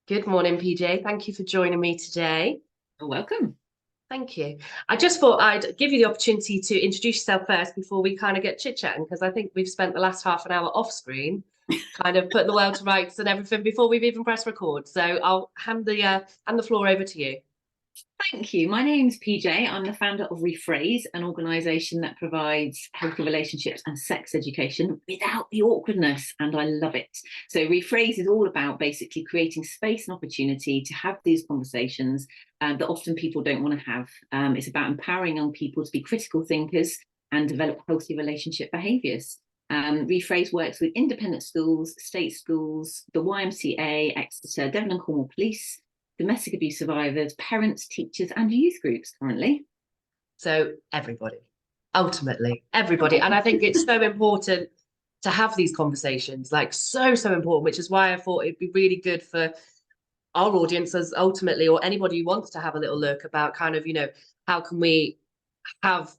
Good morning, PJ. Thank you for joining me today. You're welcome. Thank you. I just thought I'd give you the opportunity to introduce yourself first before we kind of get chit-chatting, because I think we've spent the last half an hour off screen, kind of putting the world to rights and everything before we've even pressed record. So I'll hand the floor over to you. Thank you. My name's PJ. I'm the founder of Rephrase, an organisation that provides healthy relationships and sex education without the awkwardness, and I love it. So Rephrase is all about basically creating space and opportunity to have these conversations that often people don't want to have. It's about empowering young people to be critical thinkers and develop healthy relationship behaviours. Rephrase works with independent schools, state schools, the YMCA, Exeter, Devon and Cornwall Police, domestic abuse survivors, parents, teachers, and youth groups currently. So everybody, ultimately, everybody. And I think it's so important to have these conversations, like so important, which is why I thought it'd be really good for our audiences ultimately, or anybody who wants to have a little look about kind of, how can we have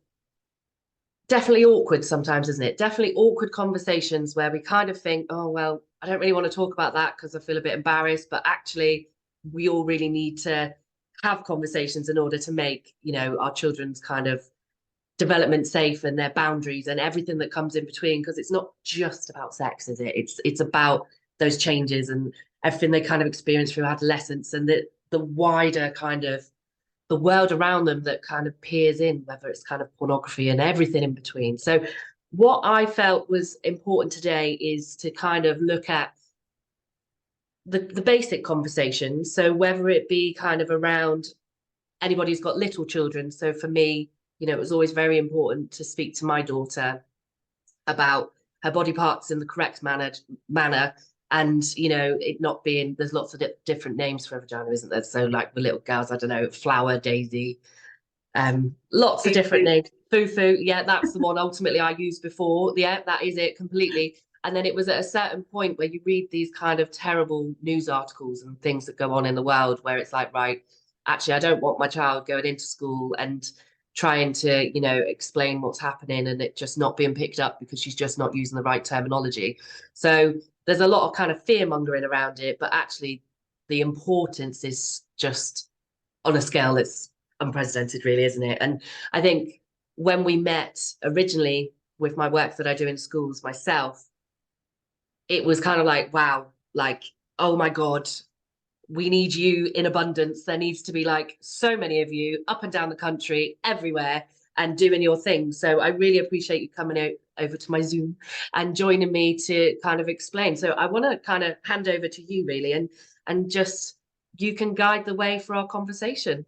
definitely awkward sometimes, isn't it? Definitely awkward conversations where we kind of think, oh, well, I don't really want to talk about that because I feel a bit embarrassed, but actually we all really need to have conversations in order to make, our children's kind of development safe and their boundaries and everything that comes in between, because it's not just about sex, is it? It's about those changes and everything they kind of experience through adolescence and the wider kind of the world around them that kind of peers in, whether it's kind of pornography and everything in between. So what I felt was important today is to kind of look at the basic conversations. So whether it be kind of around anybody who's got little children. So for me, it was always very important to speak to my daughter about her body parts in the correct manner and it not being, there's lots of different names for a vagina, isn't there? So like the little girls, I don't know, flower, daisy, lots of different names. Foo, yeah, that's the one ultimately I used before. Yeah, that is it completely. And then it was at a certain point where you read these kind of terrible news articles and things that go on in the world where it's like, right, actually, I don't want my child going into school and trying to, explain what's happening and it just not being picked up because she's just not using the right terminology. So there's a lot of kind of fear mongering around it, but actually the importance is just on a scale that's unprecedented, really, isn't it? And I think when we met originally with my work that I do in schools myself, it was kind of like, wow, like, oh my God, we need you in abundance. There needs to be like so many of you up and down the country, everywhere, and doing your thing. So I really appreciate you coming out over to my Zoom and joining me to kind of explain. So I want to kind of hand over to you really, and just you can guide the way for our conversation.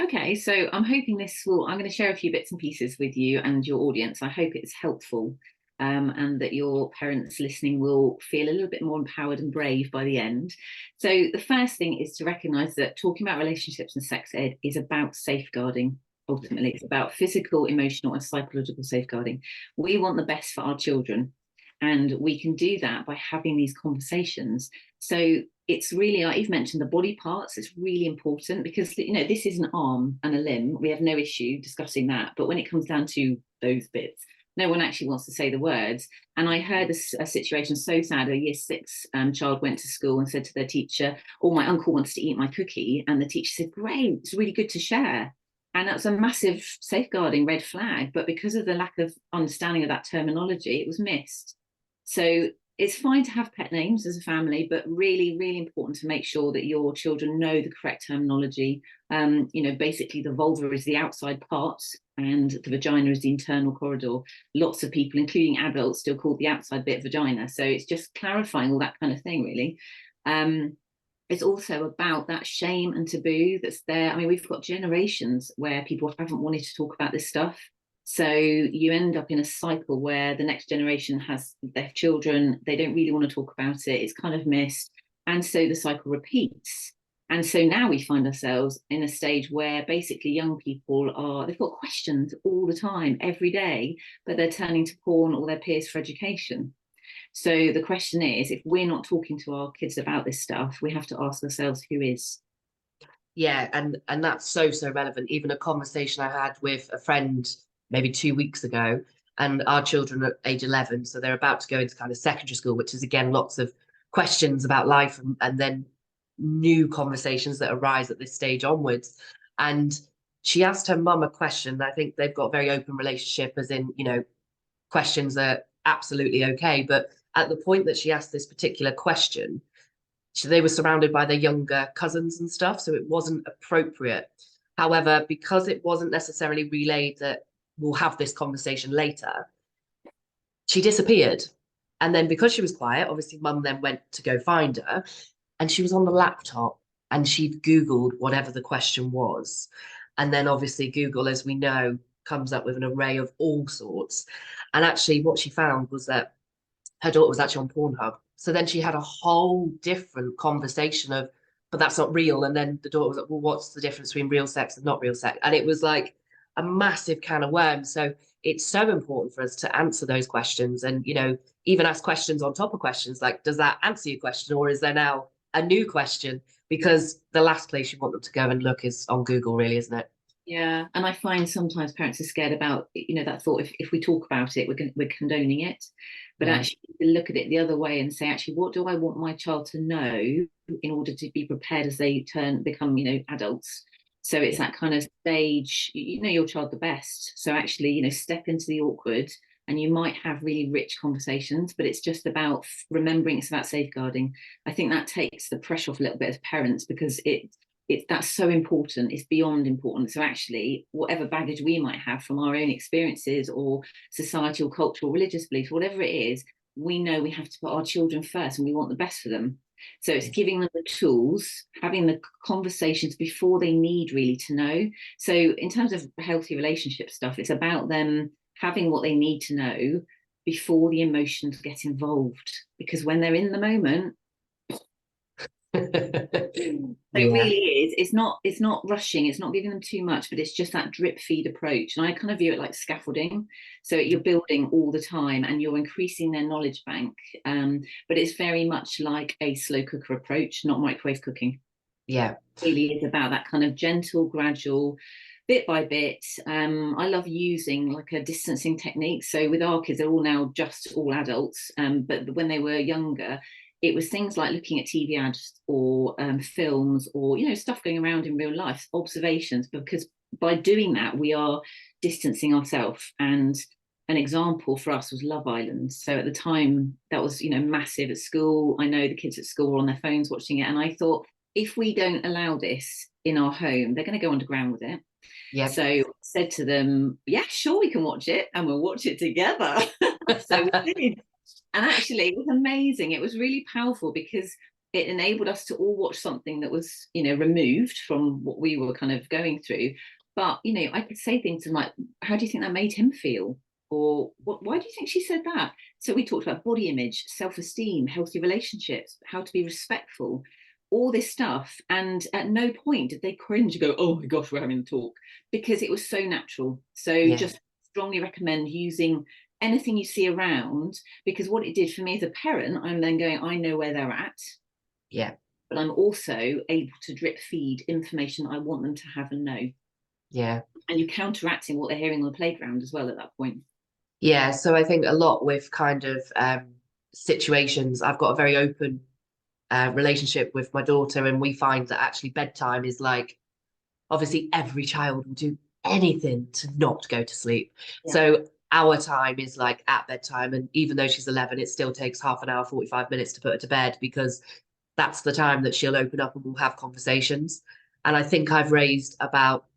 Okay, so I'm going to share a few bits and pieces with you and your audience. I hope it's helpful and that your parents listening will feel a little bit more empowered and brave by the end. So the first thing is to recognise that talking about relationships and sex ed is about safeguarding. Ultimately, it's about physical, emotional, and psychological safeguarding. We want the best for our children, and we can do that by having these conversations. So it's really, like you've mentioned, the body parts. It's really important because this is an arm and a limb. We have no issue discussing that, but when it comes down to those bits, no one actually wants to say the words. And I heard a situation so sad. A year 6 child went to school and said to their teacher, "Oh, my uncle wants to eat my cookie," and the teacher said, "Great, it's really good to share." And that's a massive safeguarding red flag. But because of the lack of understanding of that terminology, it was missed. So it's fine to have pet names as a family, but really important to make sure that your children know the correct terminology. Basically the vulva is the outside part and the vagina is the internal corridor. Lots of people, including adults, still call the outside bit vagina. So it's just clarifying all that kind of thing, really. It's also about that shame and taboo that's there. I mean, we've got generations where people haven't wanted to talk about this stuff. So you end up in a cycle where the next generation has their children, they don't really want to talk about it, it's kind of missed. And so the cycle repeats. And so now we find ourselves in a stage where basically young people they've got questions all the time, every day, but they're turning to porn or their peers for education. So the question is, if we're not talking to our kids about this stuff, we have to ask ourselves, who is? Yeah, and that's so relevant. Even a conversation I had with a friend maybe 2 weeks ago, and our children are age 11, so they're about to go into kind of secondary school, which is again lots of questions about life and then new conversations that arise at this stage onwards. And she asked her mum a question. I think they've got a very open relationship, as in, you know, questions are absolutely okay. But at the point that she asked this particular question, they were surrounded by their younger cousins and stuff, so it wasn't appropriate. However, because it wasn't necessarily relayed that we'll have this conversation later, she disappeared. And then because she was quiet, obviously mum then went to go find her, and she was on the laptop and she'd Googled whatever the question was. And then obviously Google, as we know, comes up with an array of all sorts. And actually what she found was that her daughter was actually on Pornhub. So then she had a whole different conversation of, but that's not real. And then the daughter was like, well, what's the difference between real sex and not real sex? And it was like a massive can of worms. So it's so important for us to answer those questions and, you know, even ask questions on top of questions like, does that answer your question? Or is there now a new question? Because the last place you want them to go and look is on Google, really, isn't it? Yeah, and I find sometimes parents are scared about, that thought, if we talk about it, we're condoning it. But Yeah. actually, look at it the other way and say, actually, what do I want my child to know in order to be prepared as they become, adults? So it's Yeah. that kind of stage, you know your child the best. So actually, step into the awkward, and you might have really rich conversations, but it's just about remembering it's about safeguarding. I think that takes the pressure off a little bit as parents, because that's so important. It's beyond important. So actually, whatever baggage we might have from our own experiences or societal, cultural, religious beliefs, whatever it is, we know we have to put our children first and we want the best for them. So it's giving them the tools, having the conversations before they need really to know. So in terms of healthy relationship stuff, it's about them having what they need to know before the emotions get involved. Because when they're in the moment, so it Yeah. really is. It's not rushing. It's not giving them too much, but it's just that drip feed approach. And I kind of view it like scaffolding. So you're building all the time, and you're increasing their knowledge bank. But it's very much like a slow cooker approach, not microwave cooking. Yeah. It really is about that kind of gentle, gradual, bit by bit. I love using like a distancing technique. So with our kids, they're all now just all adults. But when they were younger, it was things like looking at TV ads or films, or stuff going around in real life, observations. Because by doing that, we are distancing ourselves. And an example for us was Love Island. So at the time, that was massive at school. I know the kids at school were on their phones watching it, and I thought, if we don't allow this in our home, they're going to go underground with it. Yeah. So I said to them, yeah, sure, we can watch it, and we'll watch it together. So we did. And actually, it was amazing. It was really powerful because it enabled us to all watch something that was, removed from what we were kind of going through. But, I could say things like, how do you think that made him feel? Or why do you think she said that? So we talked about body image, self-esteem, healthy relationships, how to be respectful, all this stuff. And at no point did they cringe and go, oh my gosh, we're having a talk, because it was so natural. So Yeah. just strongly recommend using anything you see around, because what it did for me as a parent, I'm then going, I know where they're at, Yeah. but I'm also able to drip feed information I want them to have and know. Yeah. And you're counteracting what they're hearing on the playground as well at that point. Yeah. So I think a lot with kind of situations, I've got a very open relationship with my daughter, and we find that actually bedtime is like, obviously every child will do anything to not go to sleep. Yeah. So our time is like at bedtime, and even though she's 11, it still takes half an hour, 45 minutes to put her to bed, because that's the time that she'll open up and we'll have conversations. And I think I've raised about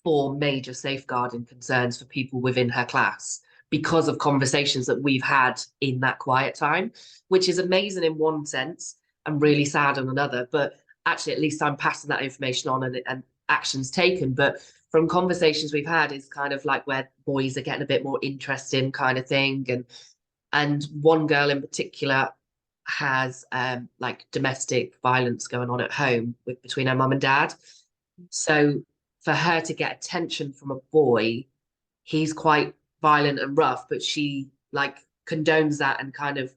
4 major safeguarding concerns for people within her class because of conversations that we've had in that quiet time, which is amazing in one sense and really sad on another. But actually, at least I'm passing that information on, and actions taken. But from conversations we've had is kind of like where boys are getting a bit more interesting kind of thing. And one girl in particular has like domestic violence going on at home with between her mum and dad. So for her to get attention from a boy, he's quite violent and rough, but she like condones that and kind of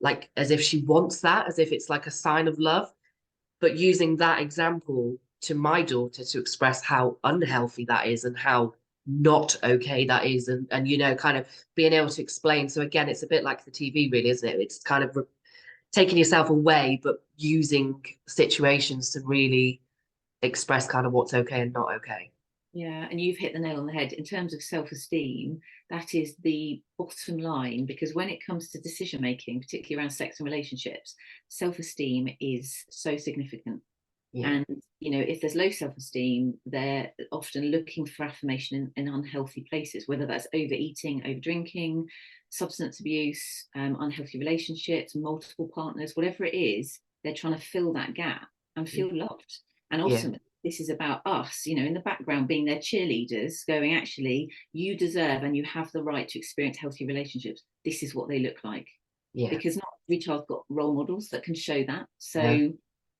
like as if she wants that, as if it's like a sign of love. But using that example to my daughter to express how unhealthy that is and how not okay that is, and kind of being able to explain. So again, it's a bit like the TV, really, isn't it? It's kind of taking yourself away, but using situations to really express kind of what's okay and not okay. Yeah, and you've hit the nail on the head. In terms of self-esteem, that is the bottom line, because when it comes to decision making, particularly around sex and relationships, self-esteem is so significant. Yeah. And if there's low self-esteem, they're often looking for affirmation in unhealthy places, whether that's overeating, over drinking, substance abuse, unhealthy relationships, multiple partners, whatever it is, they're trying to fill that gap and feel loved. And Yeah. ultimately, this is about us, in the background being their cheerleaders, going, actually, you deserve and you have the right to experience healthy relationships. This is what they look like. Yeah. Because not every child's got role models that can show that. So No.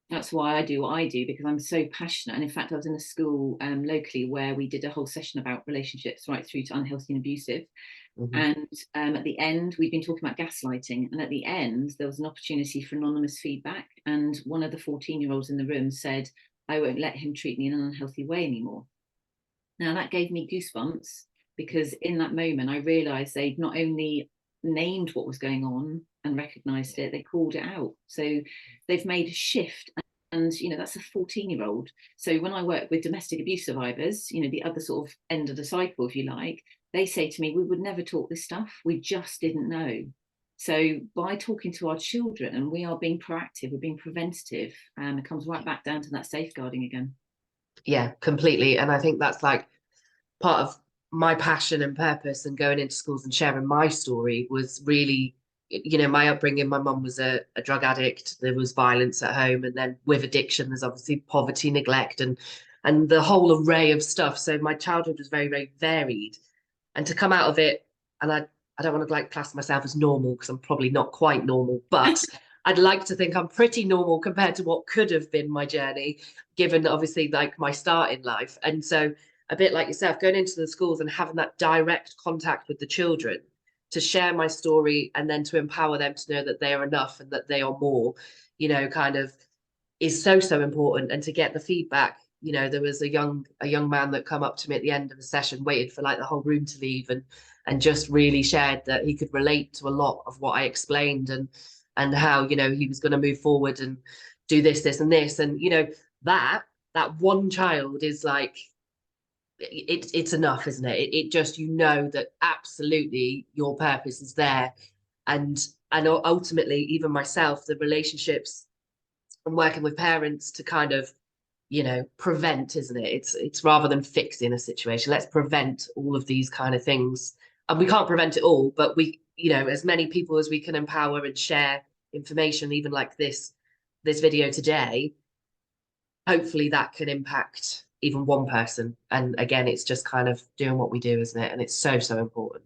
that's why I do what I do, because I'm so passionate. And in fact, I was in a school locally where we did a whole session about relationships right through to unhealthy and abusive. Mm-hmm. And at the end, we've been talking about gaslighting. And at the end, there was an opportunity for anonymous feedback. And one of the 14-year-olds in the room said, I won't let him treat me in an unhealthy way anymore. Now, that gave me goosebumps, because in that moment, I realized they'd not only named what was going on and recognized it, they called it out. So they've made a shift. And, that's a 14-year-old. So when I work with domestic abuse survivors, the other sort of end of the cycle, if you like, they say to me, we would never talk this stuff. We just didn't know. So by talking to our children, and we are being proactive, we're being preventative, it comes right back down to that safeguarding again. Yeah, completely. And I think that's like part of my passion and purpose, and going into schools and sharing my story was really, my upbringing. My mum was a drug addict. There was violence at home. And then with addiction, there's obviously poverty, neglect, and the whole array of stuff. So my childhood was very, very varied. And to come out of it, and I don't want to like class myself as normal, because I'm probably not quite normal, but I'd like to think I'm pretty normal compared to what could have been my journey, given obviously like my start in life. And so a bit like yourself, going into the schools and having that direct contact with the children to share my story, and then to empower them to know that they are enough and that they are more, kind of is so, so important. And to get the feedback, there was a young man that come up to me at the end of the session, waited for like the whole room to leave, and just really shared that he could relate to a lot of what I explained, and how, he was going to move forward and do this and this. And that one child is like, it's enough, isn't it? It just, that absolutely your purpose is there. And ultimately, even myself, the relationships and working with parents to kind of, prevent, isn't it? It's rather than fixing a situation, let's prevent all of these kind of things. And we can't prevent it all, but we, as many people as we can empower and share information, even like this video today, hopefully that can impact even one person. And again, it's just kind of doing what we do, isn't it? And it's so, so important.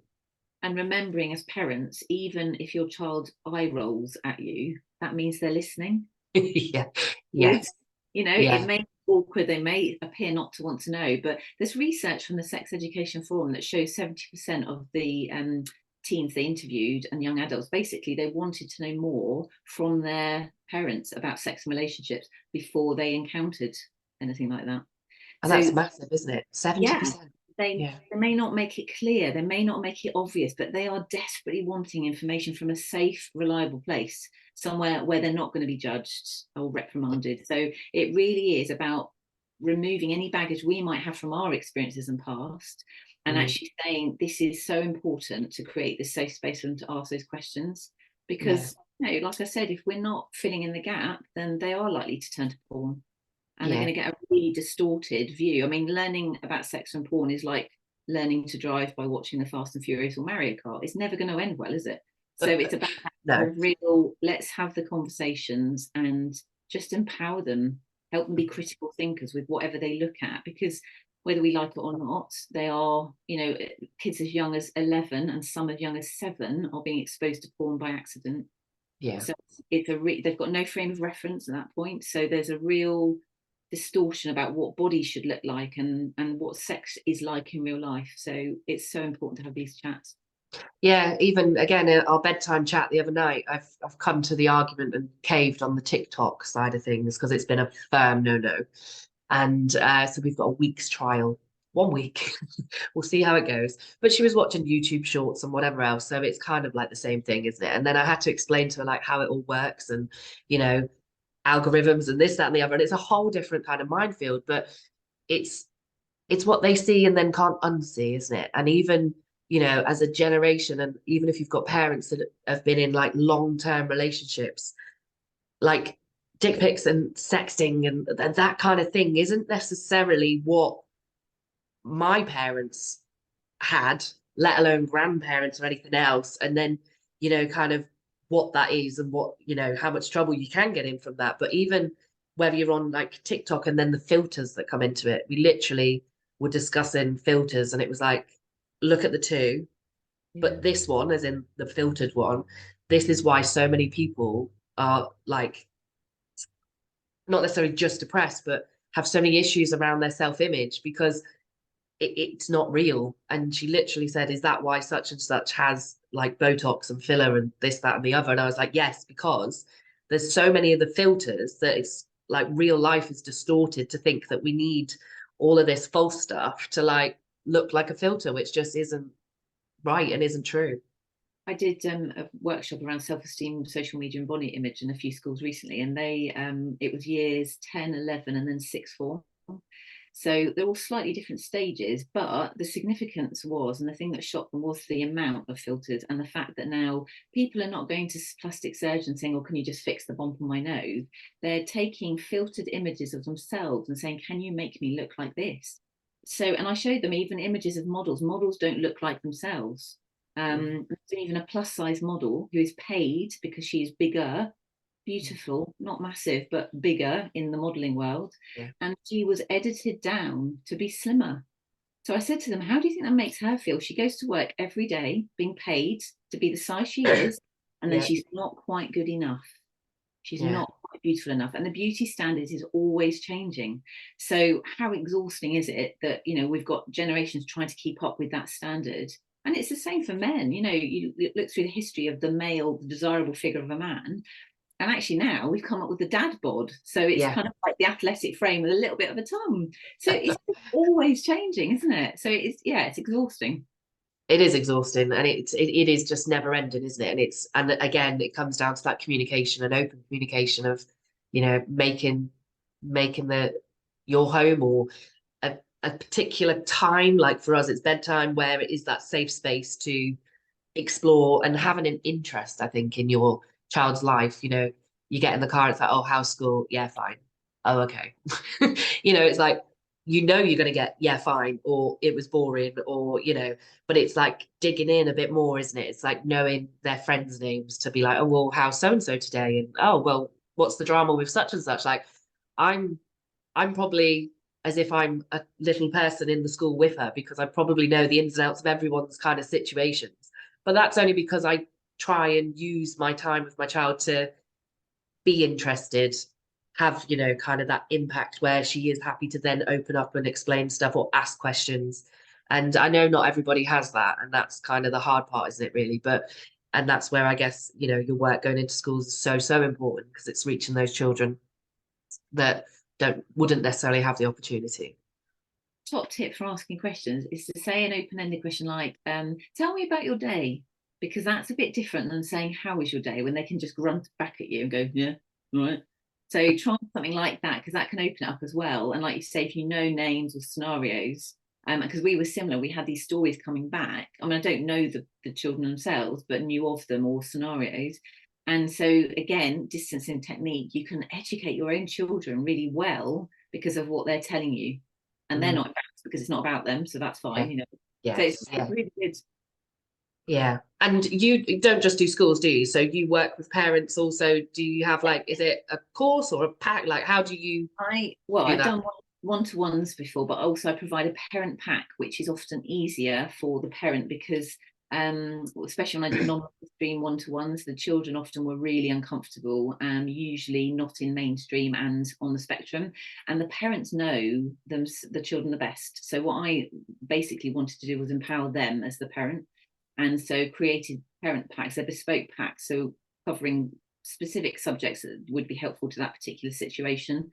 And remembering, as parents, even if your child eye rolls at you, that means they're listening. Yeah. Good. Yes. It Yeah. may be awkward, they may appear not to want to know, but there's research from the Sex Education Forum that shows 70% of the teens they interviewed and young adults, basically, they wanted to know more from their parents about sex and relationships before they encountered anything like that. And that's So, massive, isn't it? yeah, 70%. they Yeah. they may not make it clear, they may not make it obvious, but they are desperately wanting information from a safe, reliable place, somewhere where they're not going to be judged or reprimanded. So it really is about removing any baggage we might have from our experiences and past, and actually saying this is so important to create this safe space for them to ask those questions. Yeah. Because, like I said, if we're not filling in the gap, then they are likely to turn to porn, and they're Yeah. going to get a really distorted view. I mean, learning about sex and porn is like learning to drive by watching the Fast and Furious or Mario Kart. It's never going to end well, is it? So it's about a No. real, let's have the conversations and just empower them, help them be critical thinkers with whatever they look at, because whether we like it or not, they are, kids as young as 11 and some as young as 7 are being exposed to porn by accident. Yeah. So they've got no frame of reference at that point. So there's a real distortion about what bodies should look like, and what sex is like in real life. So it's so important to have these chats. Yeah, even again in our bedtime chat the other night, I've come to the argument and caved on the TikTok side of things, because it's been a firm no-no. And so we've got a week's trial. 1 week. We'll see how it goes. But she was watching YouTube shorts and whatever else. So it's kind of like the same thing, isn't it? And then I had to explain to her like how it all works and, you know, algorithms and this, that, and the other. And it's a whole different kind of minefield, but it's it's what they see and then can't unsee, isn't it? And even, you know, as a generation, and even if you've got parents that have been in like long-term relationships, like dick pics and sexting and that kind of thing isn't necessarily what my parents had, let alone grandparents or anything else. And then, you know, kind of what that is and what, you know, how much trouble you can get in from that. But even whether you're on like TikTok and then the filters that come into it, we literally were discussing filters and it was like, look at the two, but this one, as in the filtered one, this is why so many people are like not necessarily just depressed, but have so many issues around their self-image because it's not real. And she literally said, is that why such and such has like Botox and filler and this, that, and the other? And I was like, yes, because there's so many of the filters that it's like real life is distorted to think that we need all of this false stuff to like look like a filter, which just isn't right and isn't true. I did a workshop around self-esteem, social media, and body image in a few schools recently, and they it was years 10, 11, and then sixth form. So they're all slightly different stages, but the significance was, and the thing that shocked them was the amount of filters and the fact that now people are not going to plastic surgeons saying, "Oh, can you just fix the bump on my nose?" They're taking filtered images of themselves and saying, "Can you make me look like this?" So, and I showed them even images of models. Models don't look like themselves. Even a plus size model who is paid because she's bigger, beautiful, not massive, but bigger in the modeling world. Yeah. And she was edited down to be slimmer. So I said to them, how do you think that makes her feel? She goes to work every day being paid to be the size she is, and then Yeah. she's not quite good enough. She's Yeah. not quite beautiful enough. And the beauty standards is always changing. So how exhausting is it that, you know, we've got generations trying to keep up with that standard? And it's the same for men. You know, you look through the history of the male, the desirable figure of a man. And actually now we've come up with the dad bod. So it's Yeah. kind of like the athletic frame with a little bit of a tum. So it's always changing, isn't it? So it's, yeah, it's exhausting. It is exhausting and it is just never ending, isn't it? And again, it comes down to that communication and open communication of, you know, making the your home or a particular time, like for us, it's bedtime, where it is that safe space to explore and having an interest, I think, in your child's life. You know, you get in the car, it's like, oh, how's school? Yeah, fine. Oh, okay. You know, it's like, you know, you're going to get, yeah, fine, or it was boring, or, you know, but it's like digging in a bit more, isn't it? It's like knowing their friends' names to be like, oh, well, how's so and so today? And oh, well, what's the drama with such and such? Like, I'm I'm probably as if I'm a little person in the school with her because I probably know the ins and outs of everyone's kind of situations. But that's only because I try and use my time with my child to be interested, have, you know, kind of that impact where she is happy to then open up and explain stuff or ask questions. And I know not everybody has that. And that's kind of the hard part, isn't it, really? And that's where I guess, you know, your work going into schools is so, so important because it's reaching those children that wouldn't necessarily have the opportunity. Top tip for asking questions is to say an open-ended question like, tell me about your day, because that's a bit different than saying, how was your day, when they can just grunt back at you and go, yeah, all right. So try something like that, because that can open it up as well. And like you say, if you know names or scenarios, because we were similar, we had these stories coming back. I mean, I don't know the children themselves, but knew of them or scenarios. And so again, distancing technique, you can educate your own children really well because of what they're telling you, and they're not embarrassed because it's not about them, so that's fine, Yeah. you know. So Yes. it's Yeah. really good. Yeah. And you don't just do schools, do you? So you work with parents also. Do you have like, is it a course or a pack? Like, how do you do I've that? done one-to-ones before, but also I provide a parent pack, which is often easier for the parent because especially when I did non-mainstream one-to-ones, the children often were really uncomfortable and usually not in mainstream and on the spectrum. And the parents know the children the best. So what I basically wanted to do was empower them as the parent. And so created parent packs, a bespoke pack, so covering specific subjects that would be helpful to that particular situation.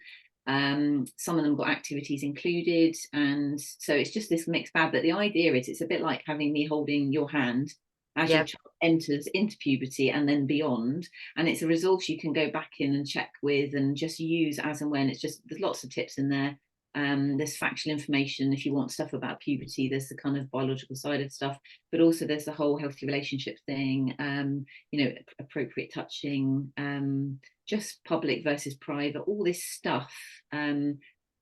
Some of them got activities included, and so it's just this mixed bag. But the idea is it's a bit like having me holding your hand as your Yeah. child enters into puberty and then beyond, and it's a resource you can go back in and check with and just use as and when. It's just, there's lots of tips in there. There's factual information if you want stuff about puberty. There's the kind of biological side of stuff, but also there's the whole healthy relationship thing, appropriate touching, just public versus private, all this stuff, that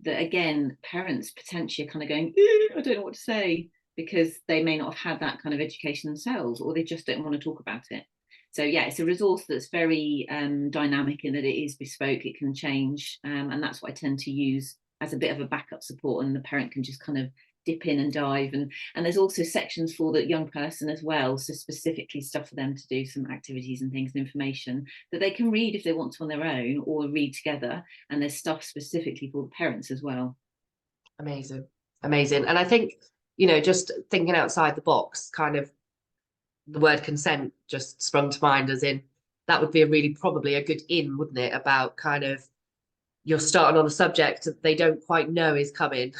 again, parents potentially are kind of going, I don't know what to say, because they may not have had that kind of education themselves, or they just don't want to talk about it. So yeah, it's a resource that's very dynamic in that it is bespoke, it can change, and that's what I tend to use as a bit of a backup support, and the parent can just kind of dip in and dive, and there's also sections for the young person as well, so specifically stuff for them to do, some activities and things and information that they can read if they want to on their own, or read together, and there's stuff specifically for the parents as well. Amazing. Amazing. And I think, just thinking outside the box, kind of the word consent just sprung to mind, as in that would be probably a good in, wouldn't it? About kind of, you're starting on a subject that they don't quite know is coming,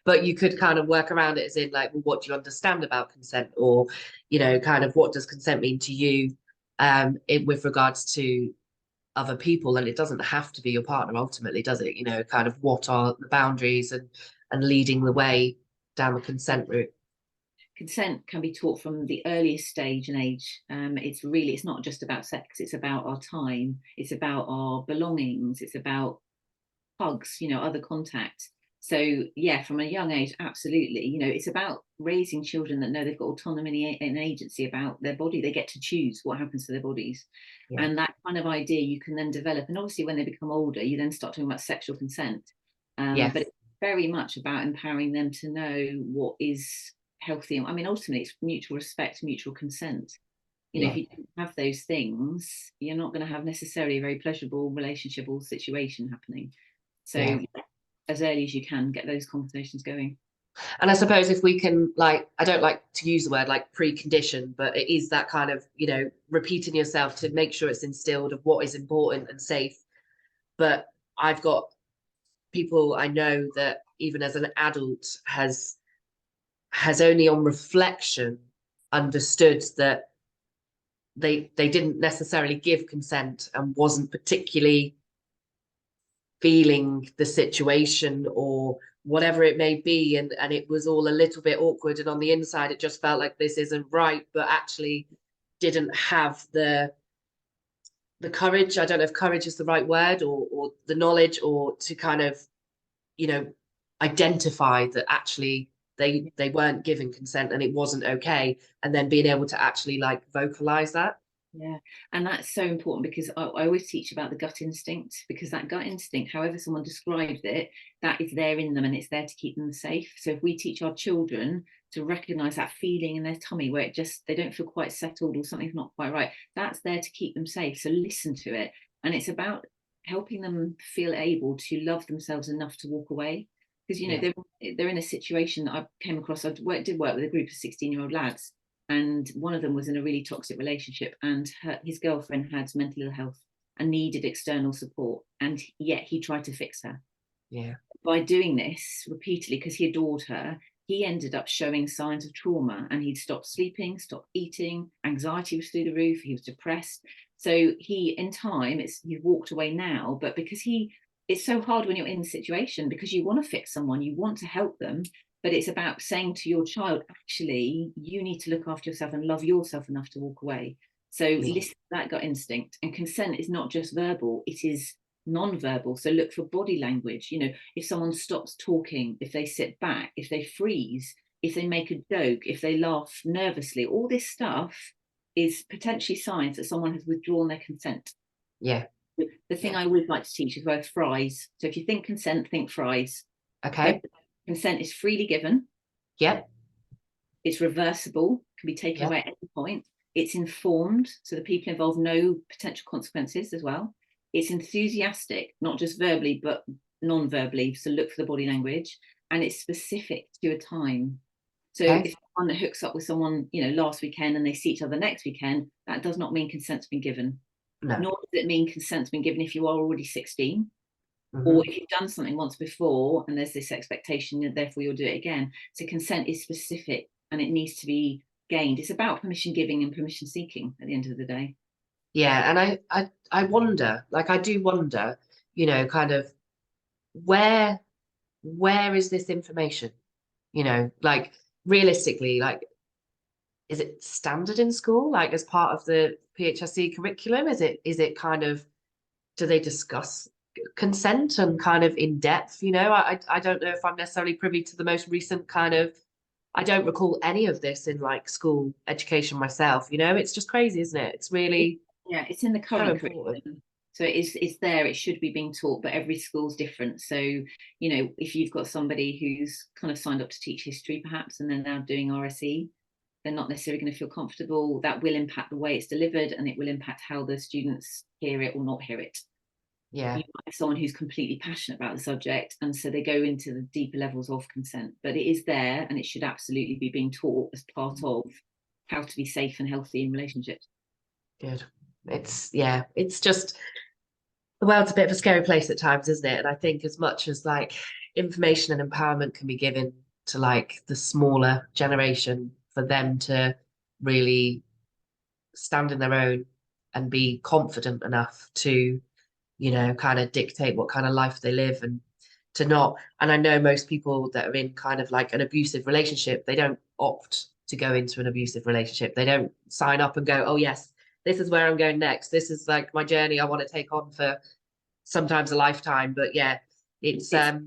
but you could kind of work around it, as in like, well, what do you understand about consent? Or, kind of what does consent mean to you, with regards to other people? And it doesn't have to be your partner ultimately, does it? Kind of what are the boundaries, and leading the way down the consent route. Consent can be taught from the earliest stage and age. It's not just about sex, it's about our time, it's about our belongings, it's about hugs, other contact. So yeah, from a young age, absolutely, it's about raising children that know they've got autonomy and agency about their body. They get to choose what happens to their bodies. Yeah. And that kind of idea you can then develop, and obviously when they become older you then start talking about sexual consent. Yes. But it's very much about empowering them to know what is healthy. I mean, ultimately it's mutual respect, mutual consent. If you don't have those things, you're not going to have necessarily a very pleasurable relationship or situation happening. So as early as you can, get those conversations going. And I suppose if we can, like, I don't like to use the word like precondition, but it is that kind of, repeating yourself to make sure it's instilled of what is important and safe. But I've got people I know that even as an adult has only on reflection understood that they didn't necessarily give consent, and wasn't particularly feeling the situation or whatever it may be, and it was all a little bit awkward, and on the inside it just felt like this isn't right, but actually didn't have the courage. I don't know if courage is the right word, or the knowledge, or to kind of identify that actually they weren't giving consent and it wasn't okay, and then being able to actually like vocalize that. Yeah, and that's so important, because I always teach about the gut instinct, because that gut instinct, however someone described it, that is there in them, and it's there to keep them safe. So if we teach our children to recognize that feeling in their tummy where they don't feel quite settled, or something's not quite right, that's there to keep them safe. So listen to it, and it's about helping them feel able to love themselves enough to walk away. Because they're in a situation that I came across. I did work with a group of 16-year-old lads, and one of them was in a really toxic relationship, and his girlfriend had mental ill health and needed external support, and yet he tried to fix her. Yeah. By doing this repeatedly, because he adored her, he ended up showing signs of trauma, and he'd stopped sleeping, stopped eating, anxiety was through the roof, he was depressed. So he, in time, he's walked away now, but because it's so hard when you're in the situation, because you want to fix someone, you want to help them, but it's about saying to your child, actually, you need to look after yourself and love yourself enough to walk away. So listen to that gut instinct. And consent is not just verbal, it is non-verbal. So look for body language. If someone stops talking, if they sit back, if they freeze, if they make a joke, if they laugh nervously, all this stuff is potentially signs that someone has withdrawn their consent. Yeah. The thing I would like to teach is word fries. So if you think consent, think fries. Okay. So consent is freely given. Yep. It's reversible, can be taken away at any point. It's informed, so the people involved know potential consequences as well. It's enthusiastic, not just verbally, but non-verbally. So look for the body language. And it's specific to a time. So if someone hooks up with someone, last weekend, and they see each other next weekend, that does not mean consent's been given. No. Nor does it mean consent's been given if you are already 16. Or Hmm. if you've done something once before and there's this expectation that therefore you'll do it again. So consent is specific and it needs to be gained. It's about permission giving and permission seeking at the end of the day. Yeah, and I wonder, like I do wonder, kind of where where is this information? Like realistically, like is it standard in school, like as part of the PHSE curriculum? Is it kind of, do they discuss consent and kind of in depth? I don't know if I'm necessarily privy to the most recent kind of. I don't recall any of this in like school education myself. It's just crazy, isn't it? It's really Yeah, it's in the so current important. curriculum. So it's there, it should be being taught, but every school's different. So, if you've got somebody who's kind of signed up to teach history perhaps, and they're now doing RSE, they're not necessarily going to feel comfortable. That will impact the way it's delivered and it will impact how the students hear it or not hear it. Yeah, You might have someone who's completely passionate about the subject, and so they go into the deeper levels of consent, but it is there and it should absolutely be being taught as part of how to be safe and healthy in relationships. good. It's just the world's a bit of a scary place at times, isn't it? And I think as much as like information and empowerment can be given to like the smaller generation for them to really stand in their own and be confident enough to, kind of dictate what kind of life they live and to not. And I know most people that are in kind of like an abusive relationship, they don't opt to go into an abusive relationship. They don't sign up and go, oh, yes, this is where I'm going next. This is like my journey I want to take on for sometimes a lifetime. But yeah, it's It's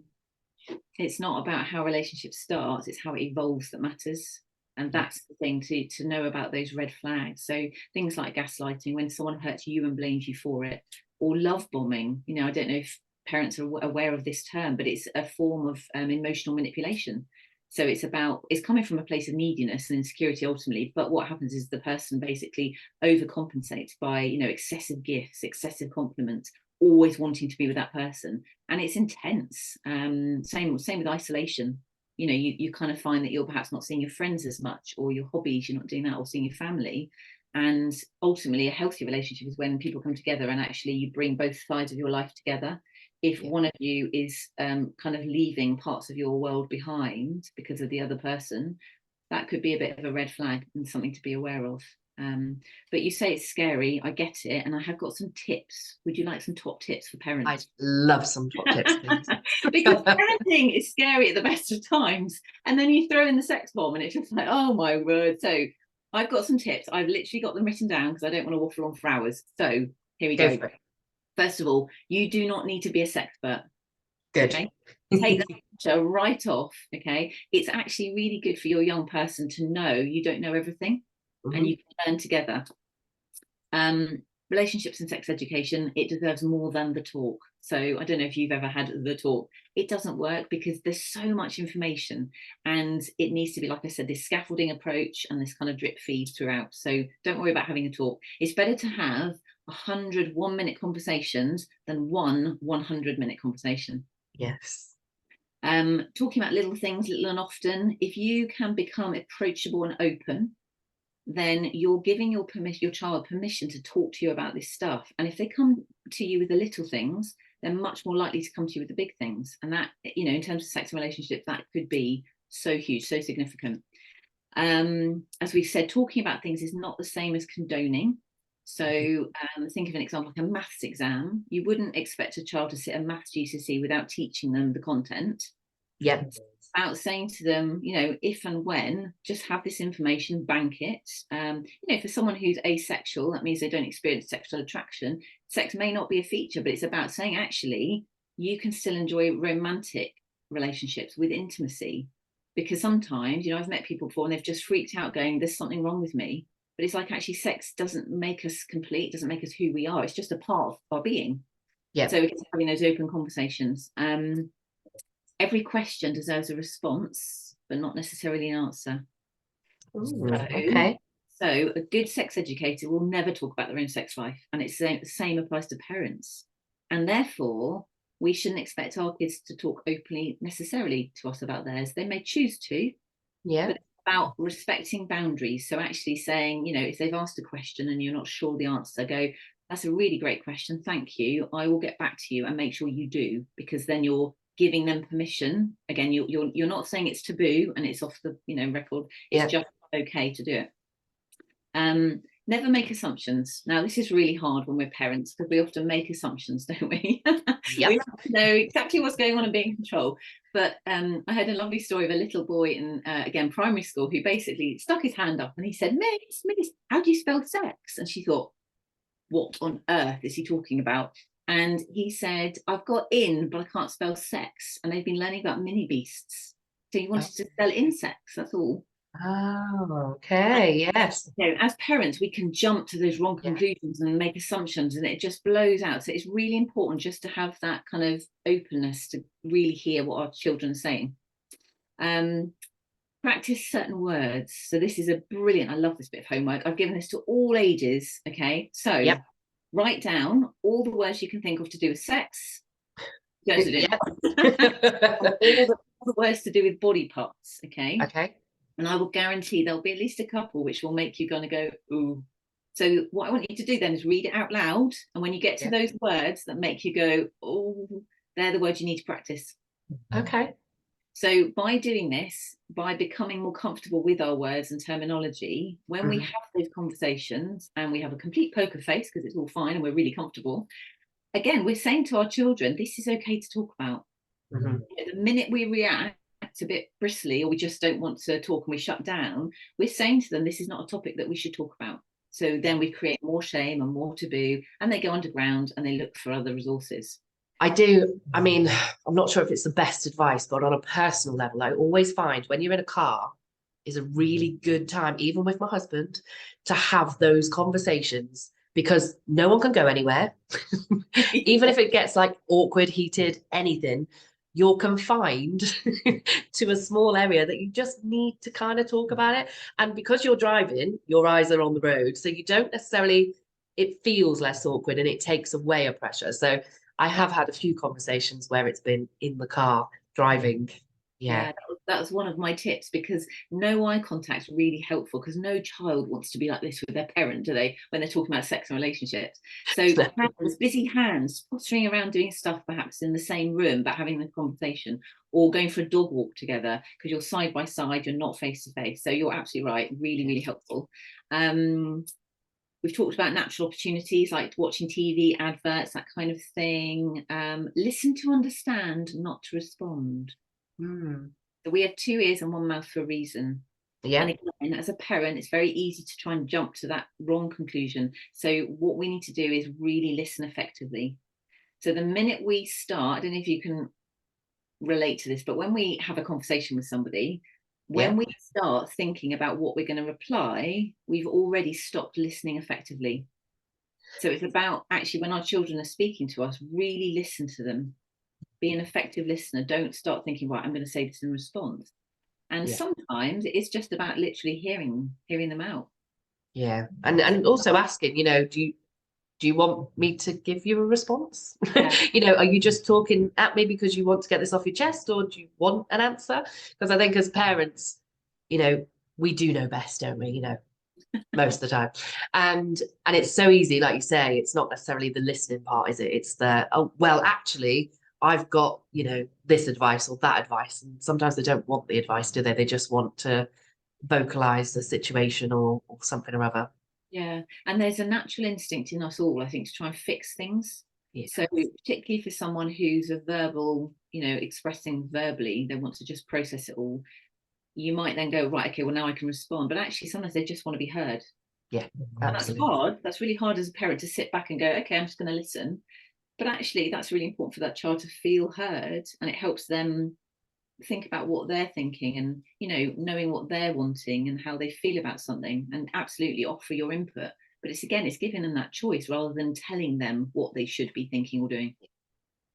it's not about how relationships start, it's how it evolves that matters. And yeah, that's the thing to know about those red flags. So things like gaslighting, when someone hurts you and blames you for it, or love bombing. I don't know if parents are aware of this term, but it's a form of emotional manipulation. So it's coming from a place of neediness and insecurity ultimately. But what happens is the person basically overcompensates by, excessive gifts, excessive compliments, always wanting to be with that person, and it's intense. Same with isolation. You kind of find that you're perhaps not seeing your friends as much, or your hobbies, you're not doing that, or seeing your family. And ultimately a healthy relationship is when people come together and actually you bring both sides of your life together. If yeah, one of you is kind of leaving parts of your world behind because of the other person, that could be a bit of a red flag and something to be aware of. But you say it's scary, I get it, and I have got some tips. Would you like some top tips for I'd parents? love some top tips, please. Because parenting is scary at the best of times, and then you throw in the sex bomb and it's just like, oh my word. So I've got some tips. I've literally got them written down because I don't want to waffle on for hours. So here we Go go. for it. First of all, you do not need to be a sexpert. Good. Okay, take that pressure right off. Okay, it's actually really good for your young person to know you don't know everything, and Mhm. you can learn together. um, Relationships and sex education, it deserves more than the talk. So I don't know if you've ever had the talk. It doesn't work because there's so much information, and it needs to be, like I said, this scaffolding approach and this kind of drip feed throughout. So don't worry about having a talk. It's better to have 100 1-minute conversations than one 100-minute conversation. Yes. Talking about little things, little and often. If you can become approachable and open, then you're giving your child permission to talk to you about this stuff. And if they come to you with the little things, they're much more likely to come to you with the big things. And that, in terms of sex and relationships, that could be so huge, so significant. As we've said, talking about things is not the same as condoning. So think of an example like a maths exam. You wouldn't expect a child to sit a maths GCSE without teaching them the content. Yep. About saying to them, if and when, just have this information, bank it. For someone who's asexual, that means they don't experience sexual attraction. Sex may not be a feature, but it's about saying, actually, you can still enjoy romantic relationships with intimacy. Because sometimes, I've met people before and they've just freaked out going, there's something wrong with me. But it's like, actually, sex doesn't make us complete, doesn't make us who we are. It's just a part of our being. So Yep. it's having those open conversations. Every question deserves a response, but not necessarily an answer. Ooh, So, okay. so a good sex educator will never talk about their own sex life, and the same applies to parents. And therefore, we shouldn't expect our kids to talk openly necessarily to us about theirs. They may choose to, Yeah. but it's about respecting boundaries. So actually saying, if they've asked a question and you're not sure the answer, go, That's a really great question. Thank you. I will get back to you and make sure you do, because then you're giving them permission. Again, you're not saying it's taboo and it's off the record. It's Yeah. just okay to do it. Never make assumptions. Now, this is really hard when we're parents because we often make assumptions, don't we? Yep. We have to know exactly what's going on and be in control. But I heard a lovely story of a little boy in, again, primary school who basically stuck his hand up and he said, Miss, how do you spell sex? And she thought, what on earth is he talking about? And he said, I've got in, but I can't spell sex. And they've been learning about mini beasts. So he wanted to spell insects, that's all. Oh, okay. Yes. As parents, we can jump to those wrong Yeah. conclusions and make assumptions, and it just blows out. So it's really important just to have that kind of openness to really hear what our children are saying. Practice certain words. So this is a brilliant, I love this bit of homework. I've given this to all ages. Okay, so Yep. write down all the words you can think of to do with sex. Yep. all the words to do with body parts. Okay. And I will guarantee there'll be at least a couple which will make you gonna go, ooh. So what I want you to do then is read it out loud. And when you get to those words that make you go, oh, they're the words you need to practice. Okay. So by doing this, by becoming more comfortable with our words and terminology, when we have those conversations and we have a complete poker face because it's all fine and we're really comfortable, again, we're saying to our children, this is okay to talk about. The minute we react a bit bristly or we just don't want to talk and we shut down, we're saying to them, this is not a topic that we should talk about. So then we create more shame and more taboo, and they go underground and they look for other resources. I do. I mean, I'm not sure if it's the best advice, but on a personal level, I always find when you're in a car is a really good time, even with my husband, to have those conversations because no one can go anywhere. Even if it gets like awkward, heated, anything, you're confined to a small area that you just need to kind of talk about it. And because you're driving, your eyes are on the road. So you don't necessarily, it feels less awkward and it takes away a pressure. So I have had a few conversations where it's been in the car driving. Yeah. That was one of my tips, because no eye contact is really helpful, because no child wants to be like this with their parent, do they, when they're talking about sex and relationships? So hands, busy hands, pottering around doing stuff perhaps in the same room but having the conversation, or going for a dog walk together because you're side by side, you're not face to face. So you're absolutely right, really, really helpful. We've talked about natural opportunities like watching TV, adverts, that kind of thing. Listen to understand, not to respond. So we have 2 ears and 1 mouth for a reason. Yeah. And again, as a parent, it's very easy to try and jump to that wrong conclusion. So what we need to do is really listen effectively. So the minute we start, I don't know if you can relate to this, but when we have a conversation with somebody, when we start thinking about what we're going to reply, we've already stopped listening effectively. So it's about actually, when our children are speaking to us, really listen to them. Be an effective listener. Don't start thinking, right, I'm going to say this in response. And sometimes it's just about literally hearing them out. Yeah. And also asking, do you want me to give you a response? Are you just talking at me because you want to get this off your chest, or do you want an answer? Because I think as parents, we do know best, don't we? Most of the time. And it's so easy, like you say, it's not necessarily the listening part, is it? It's the, oh, well, actually, I've got, this advice or that advice. And sometimes they don't want the advice, do they? They just want to vocalize the situation or something or other. Yeah. And there's a natural instinct in us all, I think, to try and fix things. Yeah. So particularly for someone who's a verbal, expressing verbally, they want to just process it all. You might then go, right, okay, well, now I can respond. But actually, sometimes they just want to be heard. Yeah, absolutely. And that's hard. That's really hard as a parent to sit back and go, okay, I'm just going to listen. But actually, that's really important for that child to feel heard, and it helps them think about what they're thinking and, knowing what they're wanting and how they feel about something, and absolutely offer your input. But it's giving them that choice rather than telling them what they should be thinking or doing.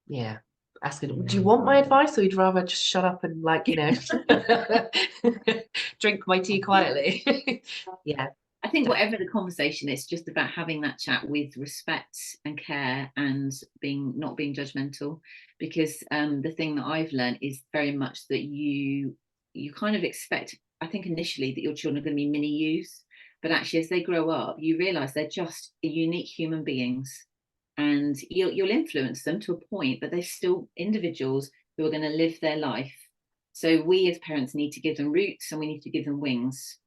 Yeah. Asking, do you want my advice, or you'd rather just shut up and drink my tea quietly? Yeah. I think whatever the conversation, it's just about having that chat with respect and care and not being judgmental, because the thing that I've learned is very much that you kind of expect, I think initially, that your children are going to be mini yous, But actually, as they grow up, you realize they're just unique human beings, and you'll influence them to a point, but they're still individuals who are going to live their life. So we as parents need to give them roots, and we need to give them wings,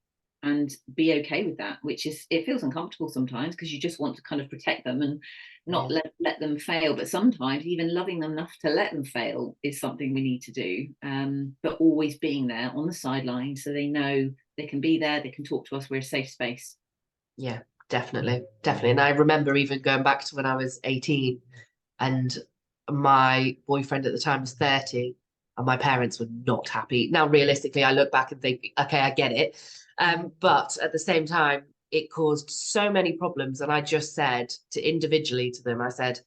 and be okay with that, which is, it feels uncomfortable sometimes because you just want to kind of protect them and not let them fail. But sometimes even loving them enough to let them fail is something we need to do, but always being there on the sideline so they know they can be there, they can talk to us, we're a safe space. Yeah, definitely. Definitely. And I remember even going back to when I was 18 and my boyfriend at the time was 30 and my parents were not happy. Now, realistically, I look back and think, okay, I get it. But at the same time, it caused so many problems. And I just said to individually to them, I said,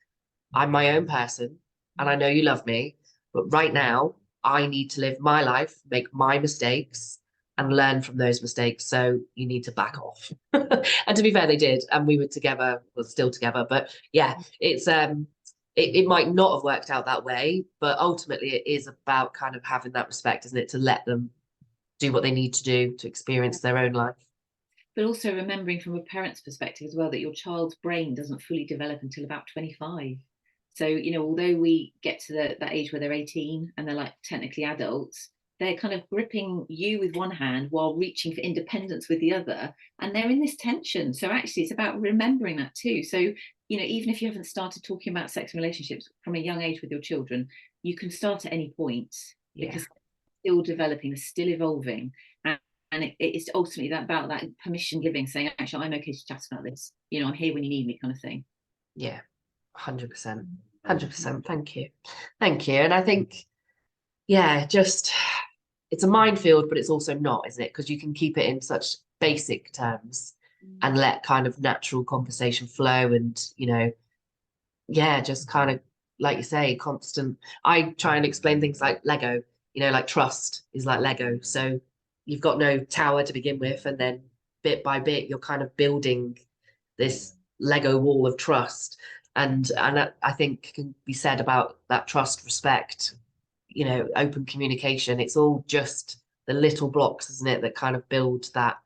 I'm my own person and I know you love me, but right now I need to live my life, make my mistakes and learn from those mistakes. So you need to back off. And to be fair, they did. And we were together, well, still together. But yeah, it might not have worked out that way, but ultimately it is about kind of having that respect, isn't it? To let them do what they need to do to experience their own life. But also remembering from a parent's perspective as well that your child's brain doesn't fully develop until about 25. So, although we get to that age where they're 18 and they're like technically adults, they're kind of gripping you with one hand while reaching for independence with the other. And they're in this tension. So actually, it's about remembering that too. So, even if you haven't started talking about sex and relationships from a young age with your children, you can start at any point, because they're still developing, they're still evolving. And it's ultimately about that permission giving, saying, actually, I'm okay to chat about this. I'm here when you need me, kind of thing. Yeah, 100%. 100%. Thank you. Thank you. And I think, yeah, just it's a minefield, but it's also not, isn't it? Because you can keep it in such basic terms and let kind of natural conversation flow and, yeah, just kind of, like you say, constant. I try and explain things like Lego, like trust is like Lego. So you've got no tower to begin with, and then bit by bit, you're kind of building this Lego wall of trust. And that, I think, can be said about that trust, respect, open communication. It's all just the little blocks, isn't it, that kind of build that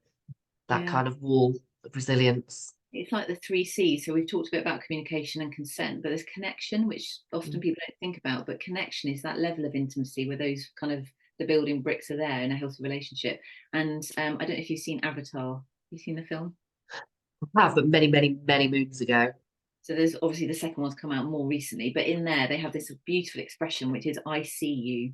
kind of wall of resilience. It's like the 3 C's. So we've talked a bit about communication and consent, but there's connection, which often people don't think about. But connection is that level of intimacy where those kind of the building bricks are there in a healthy relationship. And I don't know if you've seen Avatar. Have you seen the film? I have, but many, many, many moons ago. So there's obviously the second one's come out more recently, but in there they have this beautiful expression, which is "I see you."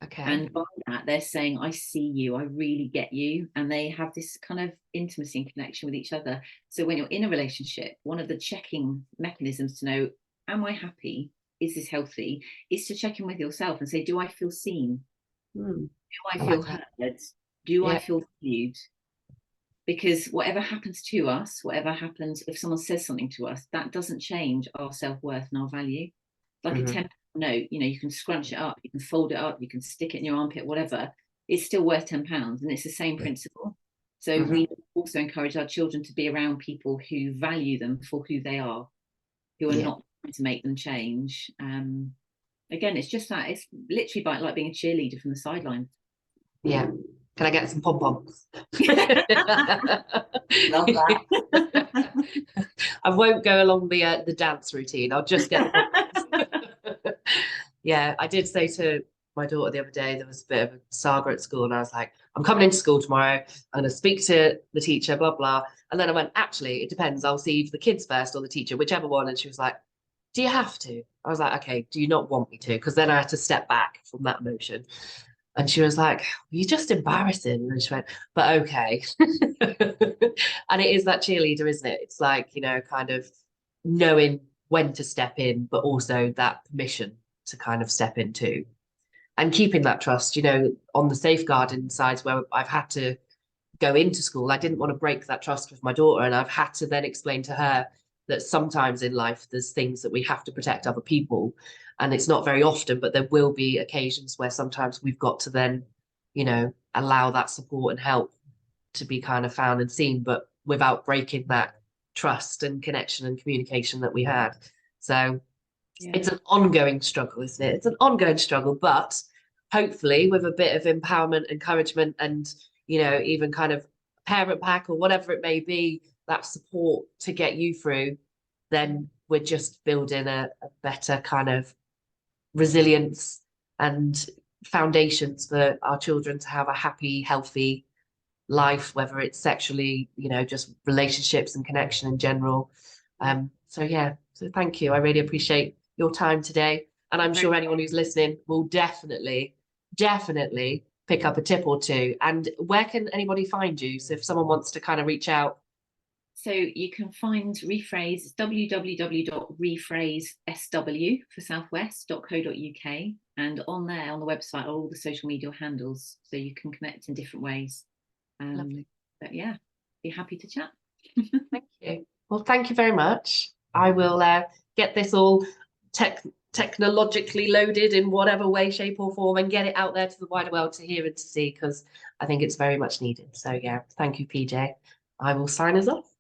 Okay. And by that, they're saying, I see you, I really get you. And they have this kind of intimacy and connection with each other. So when you're in a relationship, one of the checking mechanisms to know, am I happy? Is this healthy? Is to check in with yourself and say, do I feel seen? Do I I feel like that. heard? Do I Yeah. feel valued? Because whatever happens to us, whatever happens, if someone says something to us, that doesn't change our self-worth and our value. Like a £10 note, you can scrunch it up, you can fold it up, you can stick it in your armpit, whatever. It's still worth £10, and it's the same principle. So we also encourage our children to be around people who value them for who they are, who are not trying to make them change. Again, it's just that, it's literally like being a cheerleader from the sidelines. Yeah. Can I get some pom poms? Love that. I won't go along the dance routine. I'll just get the pom-poms. Yeah, I did say to my daughter the other day, there was a bit of a saga at school, and I was like, I'm coming into school tomorrow. I'm going to speak to the teacher, blah, blah. And then I went, actually, it depends. I'll see the kids first or the teacher, whichever one. And she was like, do you have to? I was like, okay, do you not want me to? Because then I had to step back from that emotion. And she was like, you're just embarrassing. And she went, but okay. And it is that cheerleader, isn't it? It's like, kind of knowing when to step in, but also that permission to kind of step into and keeping that trust, on the safeguarding sides where I've had to go into school. I didn't want to break that trust with my daughter. And I've had to then explain to her that sometimes in life there's things that we have to protect other people. And it's not very often, but there will be occasions where sometimes we've got to then, allow that support and help to be kind of found and seen, but without breaking that trust and connection and communication that we had. So it's an ongoing struggle, isn't it? It's an ongoing struggle, but hopefully with a bit of empowerment, encouragement, and even kind of parent pack or whatever it may be, that support to get you through, then we're just building a better kind of resilience and foundations for our children to have a happy, healthy life, whether it's sexually, just relationships and connection in general. So yeah, so thank you. I really appreciate your time today. And I'm sure anyone who's listening will definitely pick up a tip or two. And where can anybody find you? So if someone wants to kind of reach out. So you can find Rephrase, www.rephrasesw for southwest.co.uk. And on there, on the website, are all the social media handles. So you can connect in different ways. But yeah, be happy to chat. Thank you. Well, thank you very much. I will get this all technologically loaded in whatever way, shape, or form and get it out there to the wider world to hear and to see, because I think it's very much needed. So yeah, thank you, PJ. I will sign us off.